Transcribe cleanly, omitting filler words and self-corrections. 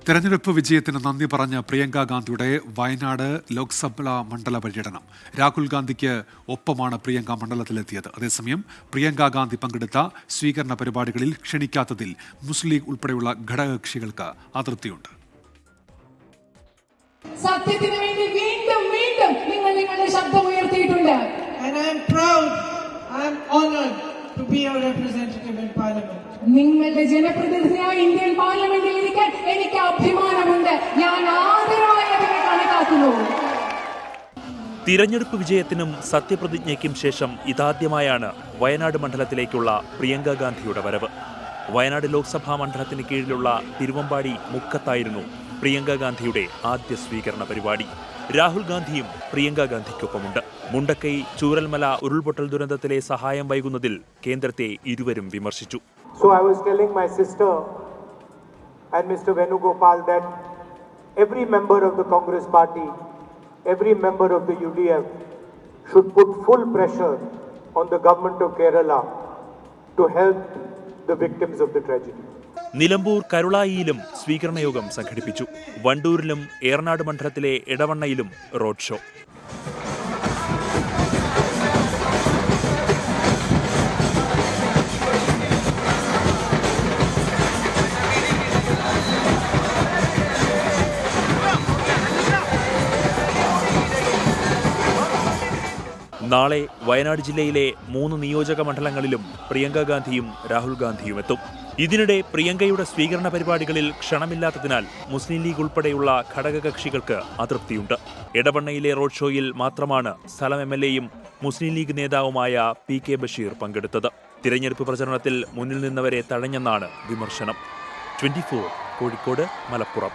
തെരഞ്ഞെടുപ്പ് വിജയത്തിന് നന്ദി പറഞ്ഞ പ്രിയങ്ക ഗാന്ധിയുടെ വയനാട് ലോക്സഭാ മണ്ഡല പര്യടനം. രാഹുൽ ഗാന്ധിക്ക് ഒപ്പമാണ് പ്രിയങ്ക മണ്ഡലത്തിലെത്തിയത്. അതേസമയം പ്രിയങ്ക ഗാന്ധി പങ്കെടുത്ത സ്വീകരണ പരിപാടികളിൽ ക്ഷണിക്കാത്തതിൽ മുസ്ലിം ലീഗ് ഉൾപ്പെടെയുള്ള ഘടകകക്ഷികൾക്ക് അതൃപ്തിയുണ്ട്. സത്യത്തിന് വേണ്ടി വീണ്ടും വീണ്ടും നിങ്ങൾ നിങ്ങളുടെ ശബ്ദം ഉയർത്തിയിട്ടുണ്ട്. നിങ്ങളുടെ ജനപ്രതിനിധിയായി ഇന്ത്യൻ പാർലമെന്റിൽ ഇരിക്കാൻ എനിക്ക് അഭിമാനമുണ്ട്. ഞാൻ ആദരവായി അതിനെ കണക്കാക്കുന്നു. തിരഞ്ഞെടുപ്പ് വിജയത്തിനും സത്യപ്രതിജ്ഞയ്ക്കും ശേഷം ഇതാദ്യമായാണ് വയനാട് മണ്ഡലത്തിലേക്കുള്ള പ്രിയങ്ക ഗാന്ധിയുടെ വരവ്. വയനാട് ലോക്സഭാ മണ്ഡലത്തിന് കീഴിലുള്ള തിരുവമ്പാടി മുക്കത്തായിരുന്നു പ്രിയങ്ക ഗാന്ധിയുടെ ആദ്യ സ്വീകരണ പരിപാടി. രാഹുൽ ഗാന്ധിയും പ്രിയങ്ക ഗാന്ധിക്കൊപ്പമുണ്ട്. മുണ്ടക്കൈ ചൂരൽമല ഉരുൾപൊട്ടൽ ദുരന്തത്തിലെ സഹായം വൈകുന്നതിൽ കേന്ദ്രത്തെ ഇരുവരും വിമർശിച്ചു. So I was telling my sister and Mr. Venugopal that every member of the Congress party, every member of the UDF should put full pressure on the government of Kerala to help the victims of the tragedy. Nilambur കരുളായിയിലും സ്വീകരണ യോഗം സംഘടിപ്പിച്ചു. വണ്ടൂരിലും ഏറനാട് മണ്ഡലത്തിലെ എടവണ്ണയിലും road show. നാളെ വയനാട് ജില്ലയിലെ 3 നിയോജക മണ്ഡലങ്ങളിലും പ്രിയങ്ക ഗാന്ധിയും രാഹുൽ ഗാന്ധിയും എത്തും. ഇതിനിടെ പ്രിയങ്കയുടെ സ്വീകരണ പരിപാടികളിൽ ക്ഷണമില്ലാത്തതിനാൽ മുസ്ലിം ലീഗ് ഉൾപ്പെടെയുള്ള ഘടകകക്ഷികൾക്ക് അതൃപ്തിയുണ്ട്. എടവണ്ണയിലെ റോഡ് ഷോയിൽ മാത്രമാണ് സ്ഥലം MLAയും മുസ്ലിം ലീഗ് നേതാവുമായ PK ബഷീർ പങ്കെടുത്തത്. തിരഞ്ഞെടുപ്പ് പ്രചരണത്തിൽ മുന്നിൽ നിന്നവരെ തഴഞ്ഞെന്നാണ് വിമർശനം. 24 കോഴിക്കോട്, മലപ്പുറം.